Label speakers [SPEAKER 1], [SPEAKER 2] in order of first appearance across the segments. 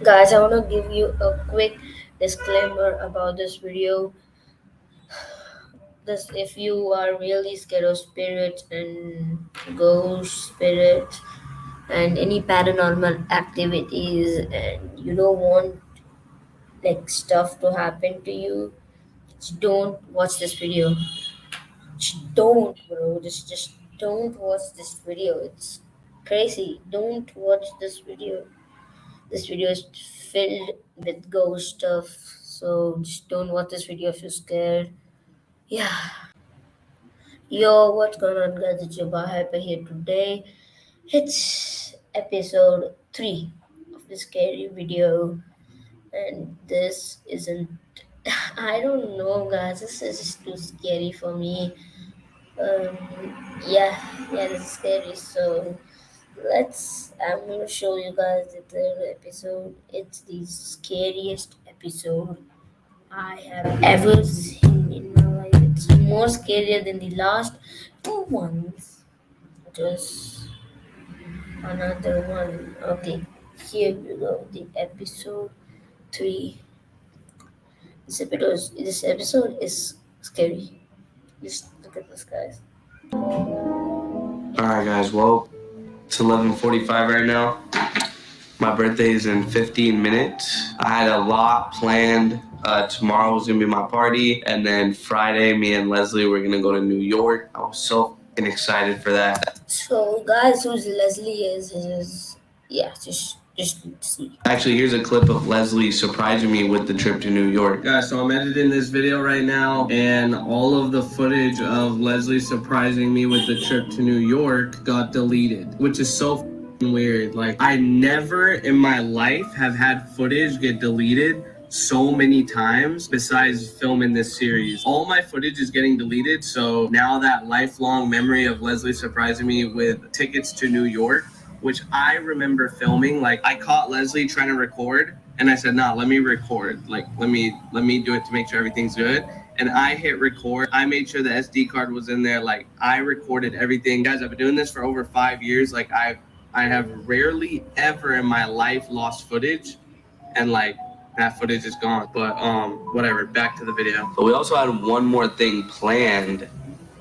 [SPEAKER 1] Guys, I want to give you a quick disclaimer about this video. This, if you are really scared of spirits and ghost spirits and any paranormal activities, and you don't want like stuff to happen to you, just don't watch this video. Just don't, bro. Just don't watch this video. It's crazy. Don't watch this video. This video is filled with ghost stuff, so just don't watch this video if you're scared. Yeah. Yo, what's going on, guys? It's your boy Hyper here today. It's episode 3 of the scary video, and this isn't. I don't know, guys. This is just too scary for me. Um, yeah, this is scary. So I'm gonna show you guys the third episode. It's the scariest episode I have ever seen in my life. It's more scarier than the last two ones. Just another one. Okay, here we go. The episode 3. This episode is scary. Just look at this, guys.
[SPEAKER 2] All right, guys. Well, it's 11:45 right now. My birthday is in 15 minutes. I had a lot planned. Tomorrow was gonna be my party, and then Friday, me and Leslie were gonna go to New York. I was so f***ing excited for that.
[SPEAKER 1] So, guys, who's Leslie is yeah, just see.
[SPEAKER 2] Actually, here's a clip of Leslie surprising me with the trip to New York. Guys, so I'm editing this video right now, and all of the footage of Leslie surprising me with the trip to New York got deleted, which is so weird. Like, I never in my life have had footage get deleted so many times besides filming this series. All my footage is getting deleted, so now that lifelong memory of Leslie surprising me with tickets to New York, which I remember filming, like I caught Leslie trying to record and I said, nah, let me record. Like, let me do it to make sure everything's good. And I hit record. I made sure the SD card was in there. Like, I recorded everything. Guys, I've been doing this for over 5 years. Like, I have rarely ever in my life lost footage, and like that footage is gone. But whatever, back to the video. But we also had one more thing planned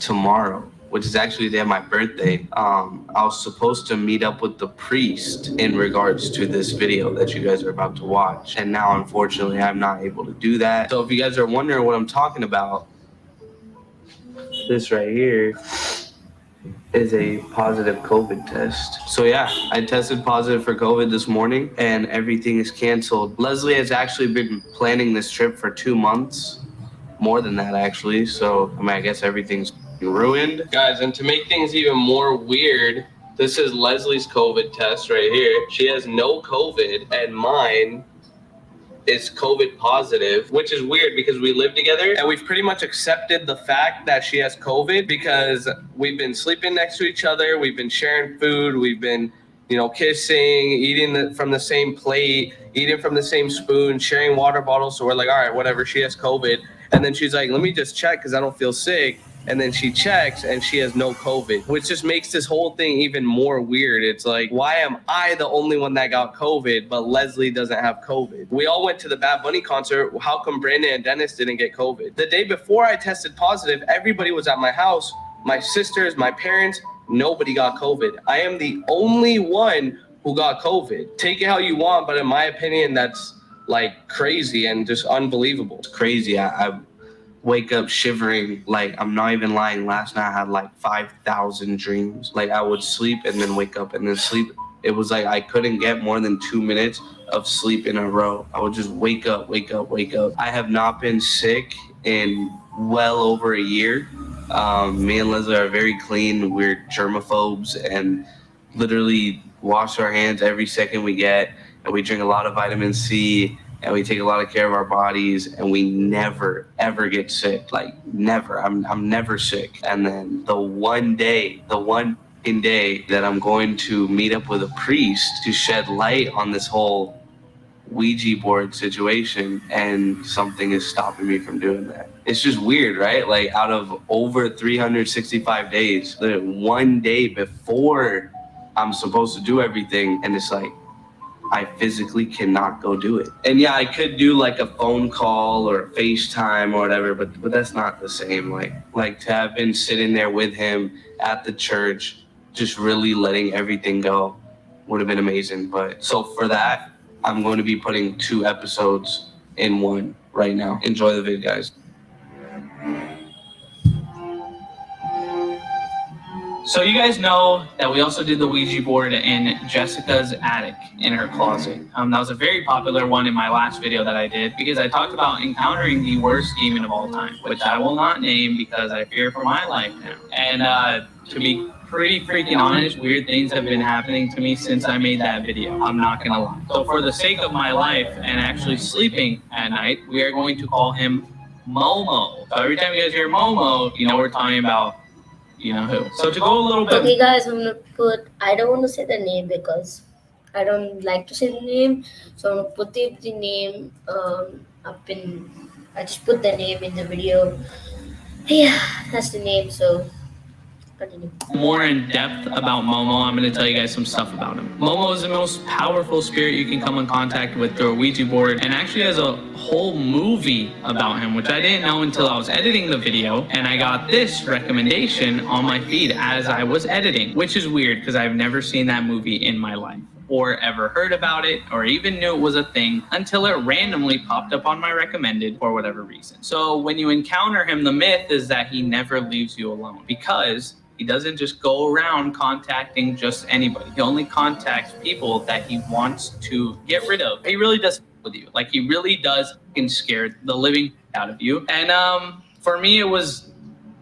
[SPEAKER 2] tomorrow, which is actually the day of my birthday. I was supposed to meet up with the priest in regards to this video that you guys are about to watch. And now, unfortunately, I'm not able to do that. So if you guys are wondering what I'm talking about, this right here is a positive COVID test. So yeah, I tested positive for COVID this morning and everything is canceled. Leslie has actually been planning this trip for 2 months, more than that actually. So I mean, I guess everything's ruined. Guys, and to make things even more weird, this is Leslie's COVID test right here. She has no COVID and mine is COVID positive, which is weird because we live together and we've pretty much accepted the fact that she has COVID because we've been sleeping next to each other, we've been sharing food, we've been, kissing, eating from the same plate, eating from the same spoon, sharing water bottles. So we're like, all right, whatever, she has COVID. And then she's like, let me just check because I don't feel sick. And then she checks and she has no COVID, which just makes this whole thing even more weird. It's like, why am I the only one that got COVID, but Leslie doesn't have COVID? We all went to the Bad Bunny concert. How come Brandon and Dennis didn't get COVID? The day before I tested positive, everybody was at my house. My sisters, my parents, nobody got COVID. I am the only one who got COVID. Take it how you want, but in my opinion, that's like crazy and just unbelievable. It's crazy. I wake up shivering. Like, I'm not even lying. Last night I had like 5,000 dreams. Like, I would sleep and then wake up and then sleep. It was like I couldn't get more than 2 minutes of sleep in a row. I would just wake up. I have not been sick in well over a year. Me and Leslie are very clean. We're germaphobes and literally wash our hands every second we get. And we drink a lot of vitamin C. And we take a lot of care of our bodies, and we never ever get sick. Like, never. I'm never sick. And then the one day that I'm going to meet up with a priest to shed light on this whole Ouija board situation, and something is stopping me from doing that. It's just weird, right? Like, out of over 365 days, one day before I'm supposed to do everything, and it's like, I physically cannot go do it. And yeah, I could do like a phone call or FaceTime or whatever, but that's not the same. Like to have been sitting there with him at the church, just really letting everything go would have been amazing. But so for that, I'm going to be putting 2 episodes in one right now. Enjoy the vid, guys. So you guys know that we also did the Ouija board in Jessica's attic in her closet. That was a very popular one in my last video that I did because I talked about encountering the worst demon of all time, which I will not name because I fear for my life now. And to be pretty freaking honest, weird things have been happening to me since I made that video. I'm not gonna lie. So for the sake of my life and actually sleeping at night, we are going to call him Momo. So every time you guys hear Momo, you know we're talking about you know who. So to go a little bit.
[SPEAKER 1] Okay, guys, I'm gonna put. I don't want to say the name because I don't like to say the name. So I'm gonna put the name up in. I just put the name in the video. Yeah, that's the name. So continue.
[SPEAKER 2] More in depth about Momo, I'm going to tell you guys some stuff about him. Momo is the most powerful spirit you can come in contact with through a Ouija board, and actually has a whole movie about him, which I didn't know until I was editing the video, and I got this recommendation on my feed as I was editing, which is weird because I've never seen that movie in my life, or ever heard about it, or even knew it was a thing until it randomly popped up on my recommended for whatever reason. So when you encounter him, the myth is that he never leaves you alone because he doesn't just go around contacting just anybody. He only contacts people that he wants to get rid of. He really does with you. Like he really does scare the living out of you. And for me, it was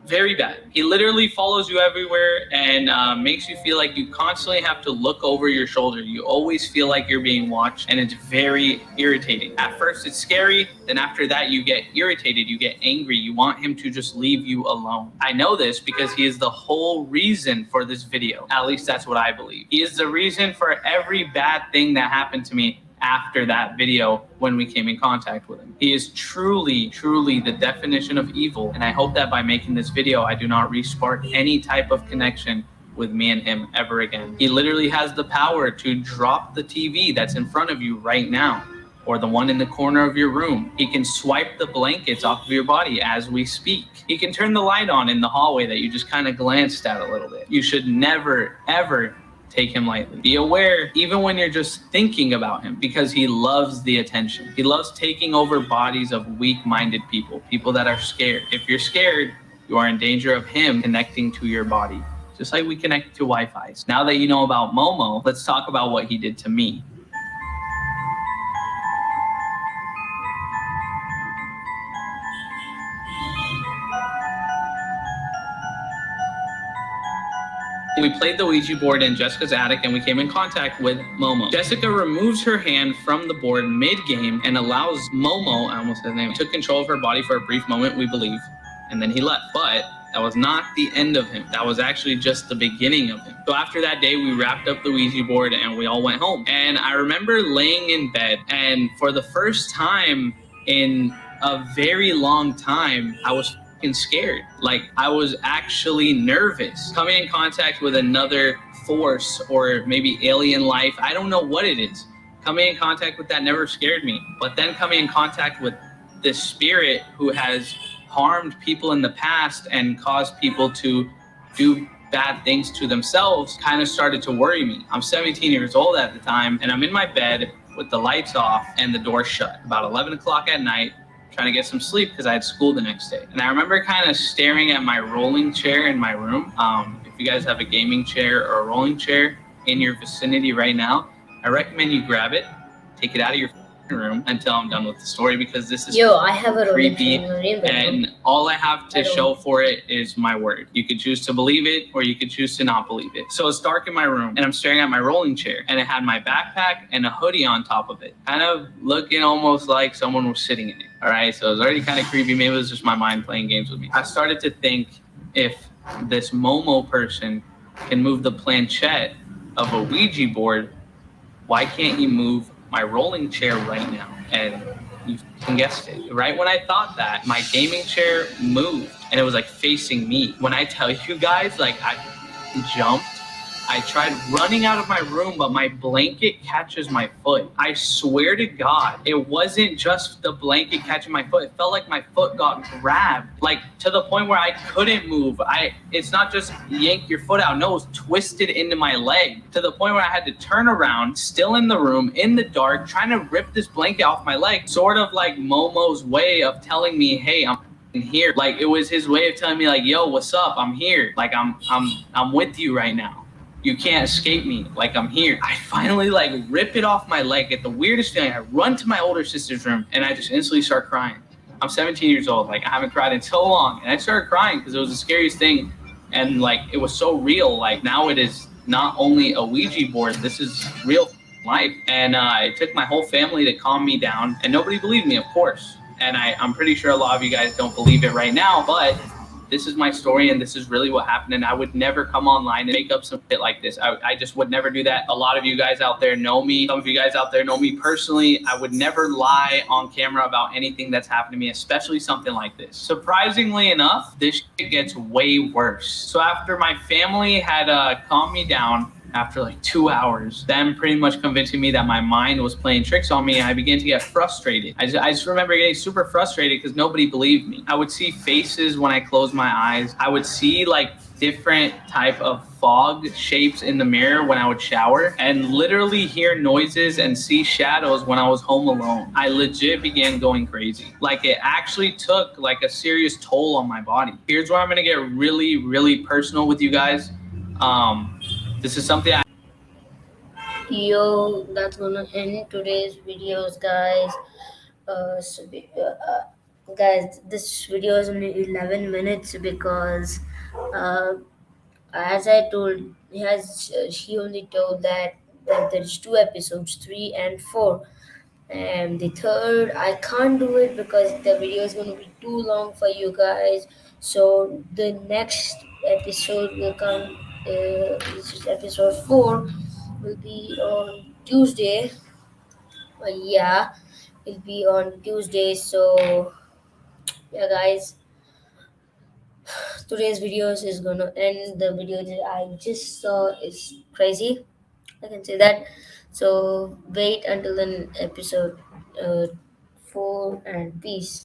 [SPEAKER 2] very bad. He literally follows you everywhere and makes you feel like you constantly have to look over your shoulder. You always feel like you're being watched, and it's very irritating. At first it's scary, then after that you get irritated, you get angry, you want him to just leave you alone. I know this because he is the whole reason for this video. At least that's what I believe. He is the reason for every bad thing that happened to me after that video when we came in contact with him. He is truly, truly the definition of evil, and I hope that by making this video, I do not re-spark any type of connection with me and him ever again. He literally has the power to drop the TV that's in front of you right now, or the one in the corner of your room. He can swipe the blankets off of your body as we speak. He can turn the light on in the hallway that you just kind of glanced at a little bit. You should never, ever take him lightly. Be aware even when you're just thinking about him, because he loves the attention. He loves taking over bodies of weak-minded people, people that are scared. If you're scared, you are in danger of him connecting to your body, just like we connect to Wi-Fi. Now that you know about Momo, let's talk about what he did to me. We played the Ouija board in Jessica's attic and we came in contact with Momo. Jessica removes her hand from the board mid-game and allows Momo, I almost said his name, took control of her body for a brief moment, we believe, and then he left. But that was not the end of him. That was actually just the beginning of him. So after that day, we wrapped up the Ouija board and we all went home. And I remember laying in bed, and for the first time in a very long time, I was scared. Like I was actually nervous. Coming in contact with another force or maybe alien life, I don't know what it is. Coming in contact with that never scared me. But then coming in contact with this spirit who has harmed people in the past and caused people to do bad things to themselves kind of started to worry me. I'm 17 years old at the time, and I'm in my bed with the lights off and the door shut about 11 o'clock at night, trying to get some sleep because I had school the next day. And I remember kind of staring at my rolling chair in my room. If you guys have a gaming chair or a rolling chair in your vicinity right now, I recommend you grab it, take it out of your room until I'm done with the story, because this is
[SPEAKER 1] I have a
[SPEAKER 2] creepy,
[SPEAKER 1] rolling chair
[SPEAKER 2] and all I have to show for it is my word. You could choose to believe it or you could choose to not believe it. So it's dark in my room and I'm staring at my rolling chair, and it had my backpack and a hoodie on top of it, kind of looking almost like someone was sitting in it. All right, so it was already kind of creepy. Maybe it was just my mind playing games with me. I started to think, if this Momo person can move the planchette of a Ouija board, why can't he move my rolling chair right now? And you guessed it. Right when I thought that, my gaming chair moved and it was like facing me. When I tell you guys, like I jumped,
[SPEAKER 3] I tried running out of my room, but my blanket catches my foot. I swear to God, it wasn't just the blanket catching my foot. It felt like my foot got grabbed, like to the point where I couldn't move. It's not just yank your foot out. No, it was twisted into my leg to the point where I had to turn around, still in the room, in the dark, trying to rip this blanket off my leg. Sort of like Momo's way of telling me, hey, I'm here. Like it was his way of telling me, like, yo, what's up? I'm here. Like I'm with you right now. You can't escape me. Like I'm here. I finally like rip it off my leg. Get the weirdest feeling. I run to my older sister's room and I just instantly start crying. I'm 17 years old. Like I haven't cried in so long, and I started crying because it was the scariest thing, and like it was so real. Like now it is not only a Ouija board. This is real life. And it took my whole family to calm me down, and nobody believed me, of course. And I'm pretty sure a lot of you guys don't believe it right now, but this is my story and this is really what happened. And I would never come online and make up some shit like this. I just would never do that. A lot of you guys out there know me. Some of you guys out there know me personally. I would never lie on camera about anything that's happened to me, especially something like this. Surprisingly enough, this shit gets way worse. So after my family had calmed me down, after like 2 hours, them pretty much convincing me that my mind was playing tricks on me, I began to get frustrated. I just remember getting super frustrated because nobody believed me. I would see faces when I closed my eyes. I would see like different type of fog shapes in the mirror when I would shower, and literally hear noises and see shadows when I was home alone. I legit began going crazy. Like it actually took like a serious toll on my body. Here's where I'm gonna get really, really personal with you guys. This is something
[SPEAKER 1] Yo, that's gonna end today's videos, guys. Guys, this video is only 11 minutes because, uh, as I told, she only told that there's two episodes, 3 and 4, and the third I can't do it because the video is going to be too long for you guys. So the next episode will come. This is episode 4. Will be on Tuesday. Yeah, it'll be on Tuesday. So yeah, guys, today's videos is gonna end. The video that I just saw is crazy. I can say that. So wait until the episode 4, and peace.